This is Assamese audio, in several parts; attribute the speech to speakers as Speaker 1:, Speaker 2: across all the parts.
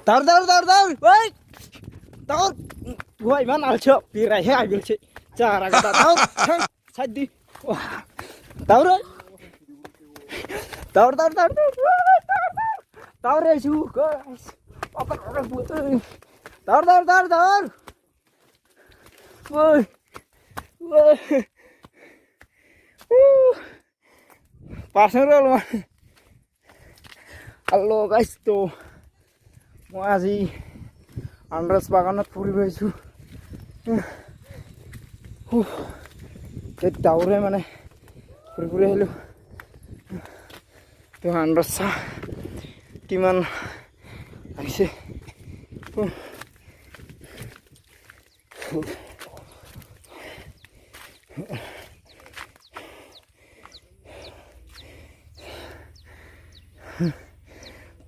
Speaker 1: Tar tar tar tar. Woi. Tar. Woi man alcho pirai he agil che. Cara kata tar. Sadi. Wah. Tar. Tar tar tar. Tar resu guys. Apa orang buat. Tar tar tar tar. Woi. Woi. Personal man. Halo guys tuh. Mau আজি আনাৰস বাগানত ফুৰিব আহিছো এই ডাউৰে মানে ফুৰি আহিলো তো আনাৰস কিমান আহিছে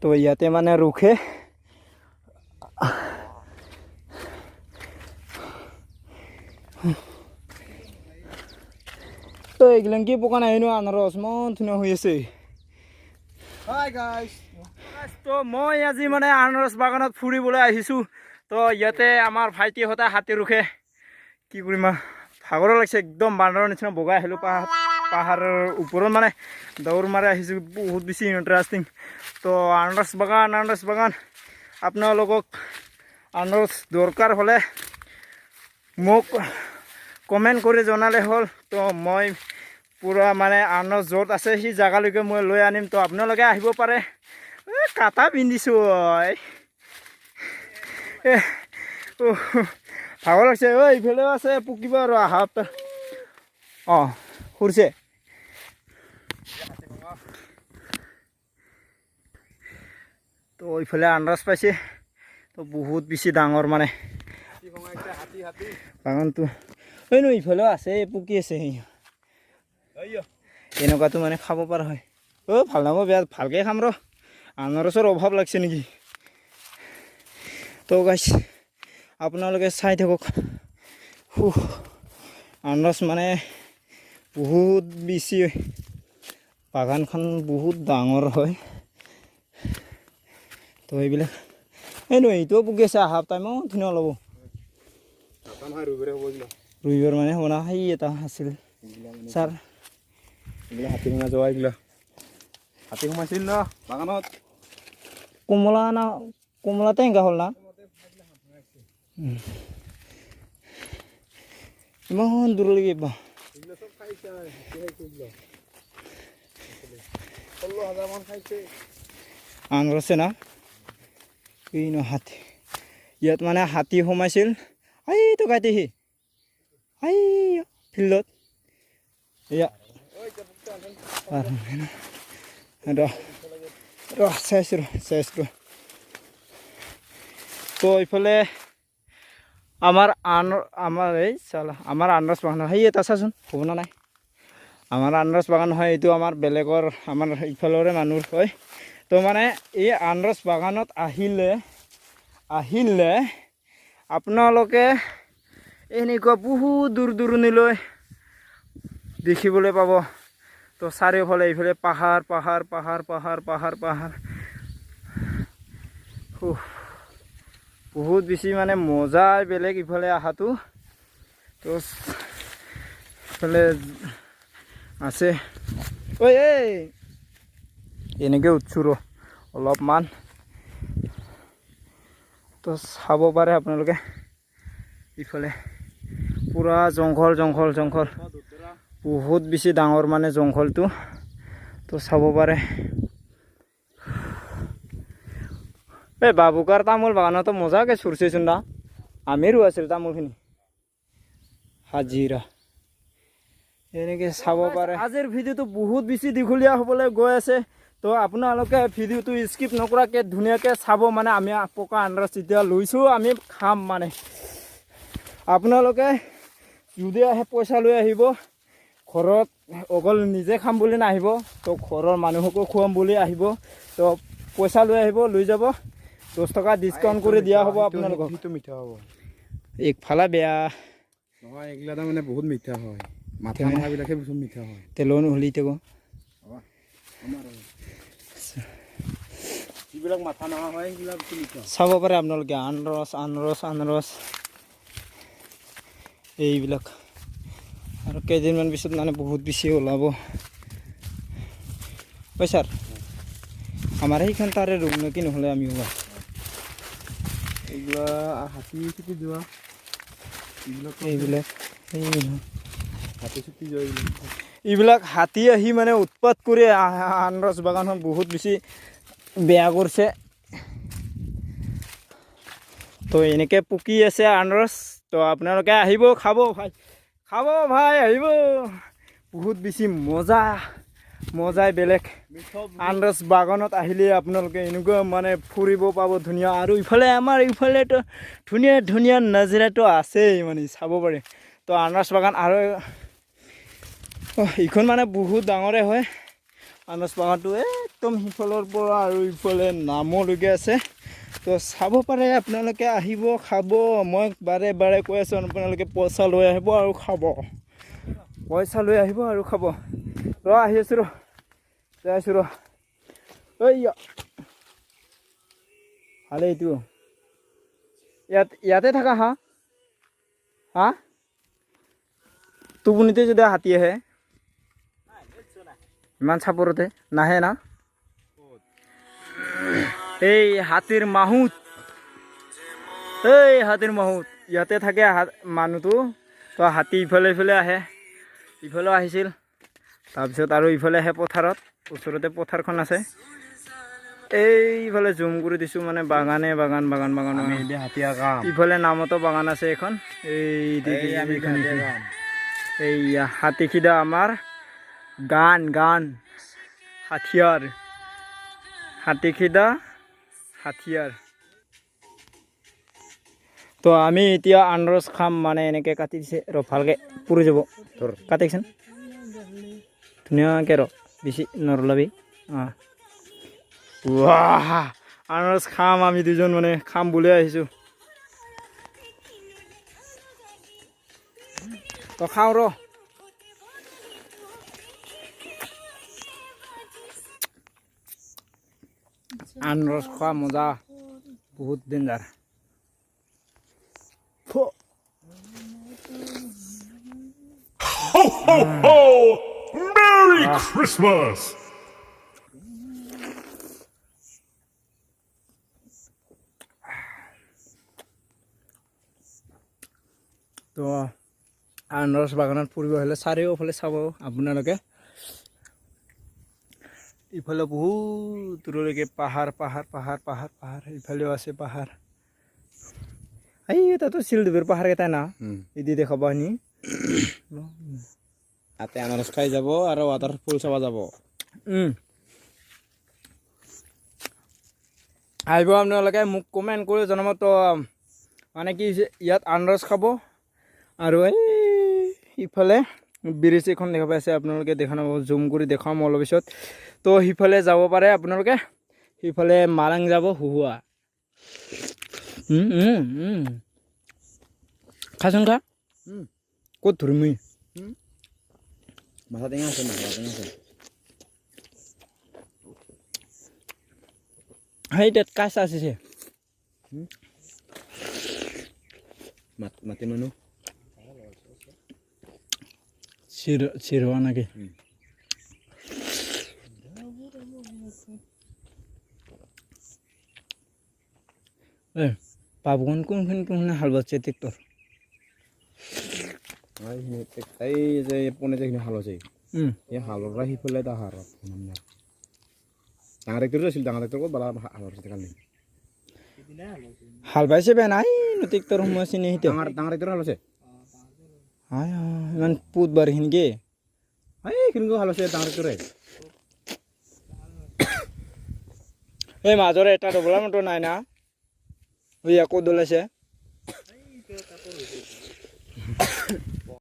Speaker 1: তো ইয়াতে মানে ৰখে তো এগুলান কি পোকা নাই নো আনারস মন ধুনীয়া হৈ আছে হাই গাইস তো মই আজি মানে আনাৰস বাগানত ফুৰিবলৈ আহিছো তো ইয়াতে আমাৰ ভাইটিহঁতে হাতী ৰখে কি কৰিম ভাগৰ লাগিছে একদম বান্দৰৰ নিচিনা বগাই আহিলো পাহাৰৰ ওপৰত মানে দৌৰ মাৰি আহিছো বহুত বেছি ইন্টাৰেষ্টিং তো আনাৰস বাগান আপোনালোকক আনাৰস দৰকাৰ হলে মোক কমেন্ট কৰি জনালে হ'ল তো মই পুৰা মানে আনাৰস য'ত আছে সেই জাগালৈকে মই লৈ আনিম তো আপোনালোকে আহিব পাৰে কাটা পিন্ধিছো ভাগৰ লাগিছে ঐ ইফালেও আছে পকিব আৰু হাত খুৰছে তো ইফালে আনাৰস পাইছে তো বহুত বেছি ডাঙৰ মানে বাগানটো নো ইফালেও আছে পকি আছে এনেকুৱাটো মানে খাব পৰা হয় ভাল নাম বেয়া ভালকে খাম ৰ আনাৰসৰ অভাৱ লাগছে নেকি তো গাইছ আপোনালোকে চাই থাকক আনাৰস মানে বহুত বেছি বাগানখন বহুত ডাঙৰ হয় তো এইবিলাক এইটোও পকি আছে হাফ টাইমো ধুনীয়া ল'ব ৰবিবাৰ মানে হ'ব না সেই এটা আছিল ছাৰ হাতী সোমাই যোৱা এইগিলা হাতী সোমাইছিল ন বাগানত কমলা টেঙা হ'ল না ইমান দূৰলৈকে আনাৰসে না এই ন হাতী ইয়াত মানে হাতী সোমাইছিল এইটো কাটিহি ফিল্ডত এয়া চাইছোঁ তো এইফালে আমাৰ আনাৰস বাগান সেই এটা চাচোন হ'ব না নাই আমাৰ আনাৰস বাগান হয় এইটো আমাৰ বেলেগৰ আমাৰ ইফালৰে মানুহ হয় তো মানে এই আনাৰস বাগানত আহিলে আপোনালোকে এনেকুৱা বহুত দূৰ দূৰণিলৈ দেখিবলৈ পাব তো চাৰিওফালে এইফালে পাহাৰ বহুত বেছি মানে মজাই বেলেগ ইফালে আহাটো তো ইফালে আছে ঐ এনেকৈ উঠছোঁ ৰ অলপমান তো চাব পাৰে আপোনালোকে ইফালে পুৰা জংঘল বহুত বেছি ডাঙৰ মানে জংঘলটো তো চাব পাৰে এই বাবুকাৰ তামোল বাগানতো মজাকে চুৰছেচোন না আমিৰো আছিল তামোলখিনি হাজিৰা এনেকৈ চাব পাৰে আজিৰ ভিডিঅ'টো বহুত বেছি দীঘলীয়া হ'বলৈ গৈ আছে তো আপোনালোকে ভিডিঅ'টো স্কিপ নকৰাকৈ ধুনীয়াকৈ চাব মানে আমি পকা আনাৰস যেতিয়া লৈছোঁ আমি খাম মানে আপোনালোকে যদি আহে পইচা লৈ আহিব ঘৰত অকল নিজে খাম বুলি নাহিব তো ঘৰৰ মানুহকো খুৱাম বুলি আহিব তো পইচা লৈ আহিব লৈ যাব 10 টকা ডিসকাউন্ট করে দিয়া হ'ব আপোনালোকক সেইটো মিঠা হ'ব একফালা বেয়া নহয় এগলা মানে বহুত মিঠা হয় মাথা মাথা বিলাকে বহুত মিঠা হয় তেলন হলিতে গো আমাৰ
Speaker 2: যিবিলাক মাথা নহা হয় সেইবিলাক কিনিছ
Speaker 1: চাব পাৰে আপোনালোকে আনৰস এইবিলাক আৰু কেইদিনমান পিছত মানে বহুত বেছি ওলাব ছাৰ আমাৰ সেইখন তাৰে ৰুম নেকি নহ'লে আমি ওলাম
Speaker 2: এইবিলাক হাতী চুটি যোৱা
Speaker 1: এইবিলাক
Speaker 2: হাতী চুটি যোৱা
Speaker 1: এইবিলাক হাতী আহি মানে উৎপাত কৰি আনাৰস বাগানখন বহুত বেছি বেয়া কৰিছে তো এনেকৈ পকি আছে আনাৰস তো আপোনালোকে আহিব খাব ভাই আহিব বহুত বেছি মজাই বেলেগ আনাৰস বাগানত আহিলে আপোনালোকে এনেকুৱা মানে ফুৰিব পাব ধুনীয়া আৰু ইফালে আমাৰ ইফালেতো ধুনীয়া নাজাৰাটো আছেই মানে চাব পাৰে তো আনাৰস বাগান আৰু এইখন মানে বহুত ডাঙৰে হয় আনাৰস বাগানটো একদম সিফালৰ পৰা আৰু ইফালে নামলৈকে আছে তো চাব পাৰে আপোনালোকে আহিব খাব মই বাৰে কৈ আছোঁ আপোনালোকে পইচা লৈ আহিব আৰু খাব আহি আছোঁ যাই আছোঁ ভালে এইটো ইয়াতে থাকা হা টোপনিতে যদি হাতী আহে ইমান চাপৰতে নাহে না এই হাতীৰ মাহুত ইয়াতে থাকে মানুহটো তো হাতী ইফালে আহে ইফালেও আহিছিল তাৰপিছত আৰু ইফালে আহে পথাৰত ওচৰতে পথাৰখন আছে এইফালে জুম কৰি দিছোঁ মানে বাগান ইফালে নামতো বাগান আছে এখন এই হাতীখিদা আমাৰ গান হাথিয়াৰ তো আমি এতিয়া আনাৰস খাম মানে এনেকৈ কাটি দিছে ভালকৈ পুৰি যাব তোৰ কাটিকচোন ধুনীয়াকৈ বেছি নৰলাবি আনাৰস খাম আমি দুজন মানে খাম বুলি আহিছোঁ তো খাওঁ আনাৰস খোৱা মজা বহুত danger
Speaker 3: Ho, ho, ho! Merry Christmas!
Speaker 1: তো আনাৰস বাগানত ফুৰিব হ'লে চাৰিওফালে চাব আপোনালোকে ইফালে বহুত দূৰলৈকে পাহাৰ ইফালেও আছে পাহাৰ তাতো চিলডুবিৰ পাহাৰকেইটাই না ইদি দেখাব নি
Speaker 2: তাতে আনাৰস খাই যাব আৰু ৱাটাৰফল চাব যাব
Speaker 1: আহিব আপোনালোকে মোক কমেণ্ট কৰি জনাব তো মানে কি ইয়াত আনাৰস খাব আৰু এই ইফালে ব্ৰিজ এখন দেখা পাইছে আপোনালোকে দেখা নাপাব জুম কৰি দেখাম অলপ পিছত তো সিফালে যাব পাৰে আপোনালোকে সিফালে মাৰাং যাব হুহুৱা খাচোন খা ক'ত ধৰিম মই
Speaker 2: মাথা টেঙা আছে
Speaker 1: সেই তাত কাছ আছে
Speaker 2: মাটি মানুহ
Speaker 1: চিৰৱা নেকি পাবন কোনখিনি হাল বাচ্ছে ট্ৰেক্টৰ
Speaker 2: এই যে পোনে যেখিনি হাল আছে এই হালৰ পৰা সিফালে ডাঙৰ ট্ৰেক্টৰ আছিল ডাঙৰ ট্ৰেক্টৰ ক'ত বালা হালৰ কালি
Speaker 1: হাল বাইছে বেয়া নাই ট্ৰেক্টৰ সময় চিনি
Speaker 2: ডাঙৰ ট্ৰেক্টৰ হাল আছে
Speaker 1: ইমান পুত বাৰীখিনিকে
Speaker 2: এইখিনিকো হাল আছে ডাঙৰ ট্ৰেক্টৰে
Speaker 1: এই মাজৰে এটা ডবলা মটৰ নাই না আকৌ দলাইছে